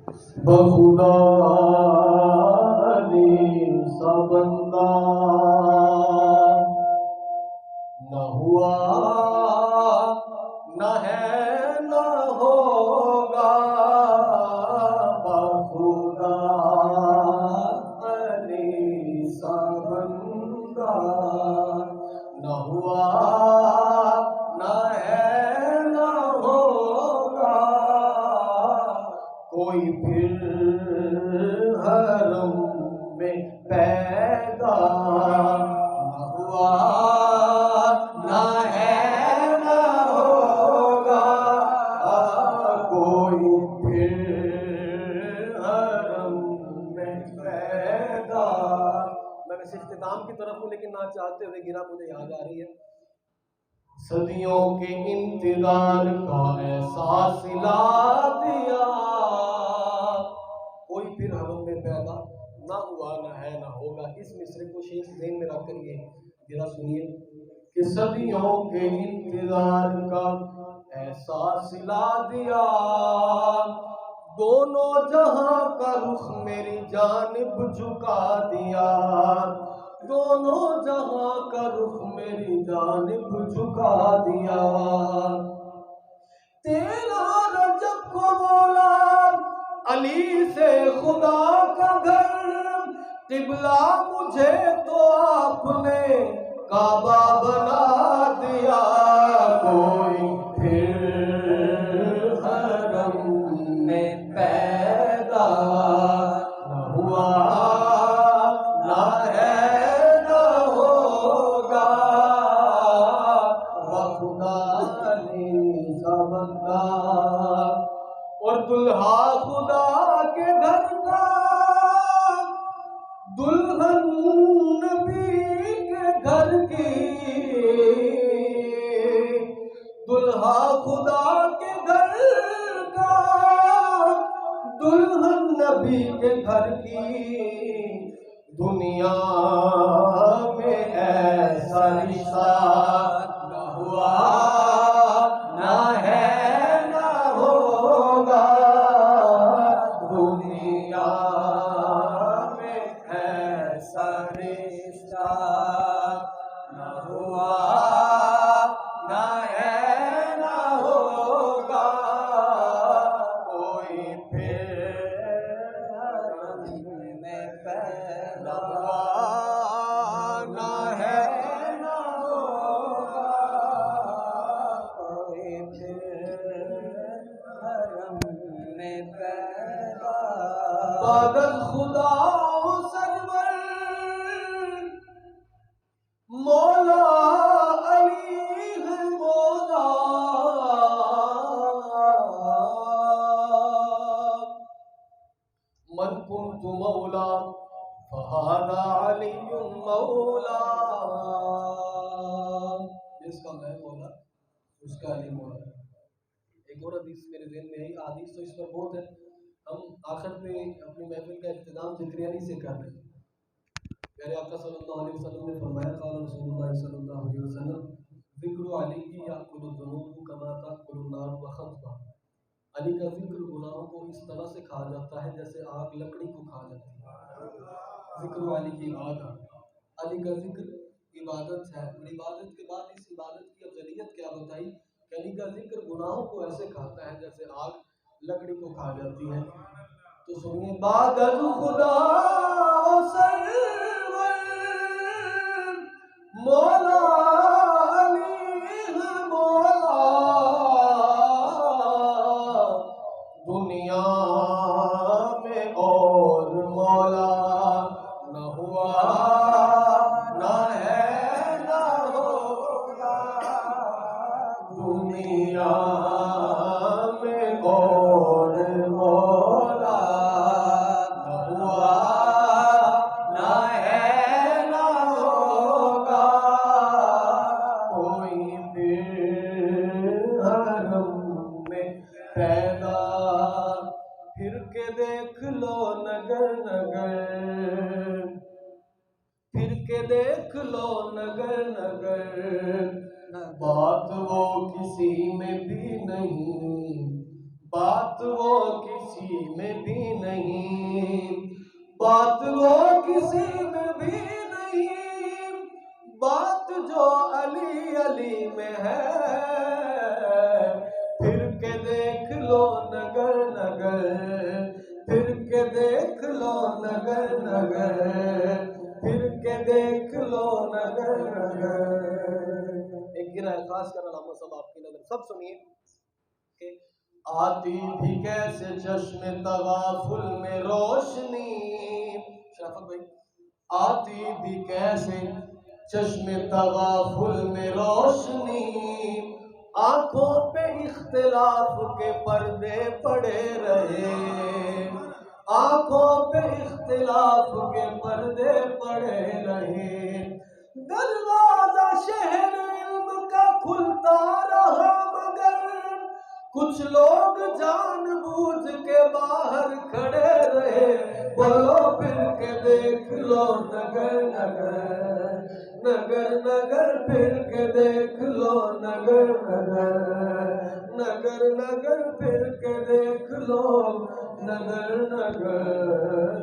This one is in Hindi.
बखुदा अली सा बंदा न हुआ न है न होगा। बखुदा अली सा बंदा न हुआ न है न होगा। कोई फिर हरम में पैदा न हुआ न है न होगा। कोई फिर हरम में पैदा। मैं वैसे इख्तिताम की तरफ हूँ, लेकिन ना चाहते हुए गिरा मुझे याद आ रही है। सदियों के इंतजार का एहसास ला दिया। कोई फिर हरम में पैदा ना हुआ न है न होगा। इस मिसरे को शेख ज़हन में रख कर ये जरा सुनिए कि सदियों के इंतजार का एहसास ला दिया। दोनों जहां का रुख मेरी जानिब झुका दिया। दोनों जहां का रुख मेरी जानिब झुका दिया। तेरा रजब को बोला अली से खुदा का घर। किबला मुझे तो आपने काबा बना दिया। कोई फिर हरम में पैदा न हुआ न है न होगा। बखुदा अली सा बंदा और दुल्हा खुदा के घर का, दुल्हन नबी के घर की। दुल्हा खुदा के घर का, दुल्हन नबी के घर की। दुनिया में ऐसा रिश्ता न हुआ न है न होगा। दुनिया में ऐसा रिश्ता न हुआ न है न होगा। कोई फिर में पैदा न है न होगा। कोई फिर हरम में पैदा। बादल खुदा सरवर मौला अली है मौला। मन कुन्तु मौला फहादा अली मौला। जिसका मैं मौला उसका अली मौला। एक और हदीस मेरे ज़हन में है। हदीस तो इस पर बहुत है। हम आखिर में अपनी महफिल का इख्तिताम ज़िक्र अली से कर रहे हैं। प्यारे आका सल्लल्लाहु अलैहि वसल्लम ने फरमाया, क़ाल रसूलुल्लाह सल्लल्लाहु अलैहि वसल्लम, ज़िक्र अली की याकुलु ज़ुनूब कमा ताकुलु नार व ख़त्बा। अली का जिक्र गुनाहों को इस तरह से खा जाता है जैसे आग लकड़ी को खा जाती है। जिक्र अली की इबादत, अली का जिक्र इबादत है। और इबादत के बाद इस इबादत की अफजलियत क्या बताई कि अली का जिक्र गुनाहों को ऐसे खाता है जैसे आग लकड़ी को खा जाती है। तो सुनिए, बादल खुदा सरवर मौला अली है मौला। दुनिया में और मौला न हुआ न है न होगा। दुनिया में और मौला न हुआ न है न होगा। कोई फिर हरम में पैदा। फिर के देख लो नगर नगर, फिर के देख लो नगर नगर। बात वो किसी में भी नहीं, बात वो किसी में भी नहीं, बात वो किसी में भी नहीं, बात जो अली अली में है। फिर के देख लो नगर नगर, फिर के देख लो नगर नगर, फिर के देख लो नगर नगर। एक गिरा है खास कर अल्लाह सब आपकी नजर, सब सुनिए कि आती भी कैसे चश्मे तगाफुल में रोशनी, शराफत भाई, आती भी कैसे चश्मे तगाफुल में रोशनी, आंखों पे इख्तिलाफ के पर्दे पड़े रहे, आंखों पे इख्तिलाफ के पर्दे पड़े रहे। दरवाजा शहर इल्म का खुलता रहा मगर कुछ लोग जानबूझ के बाहर खड़े रहे। बोलो फिर के देख लो नगर नगर, नगर नगर, फिर के देख लो नगर नगर, नगर नगर, फिर के देख लो नगर नगर।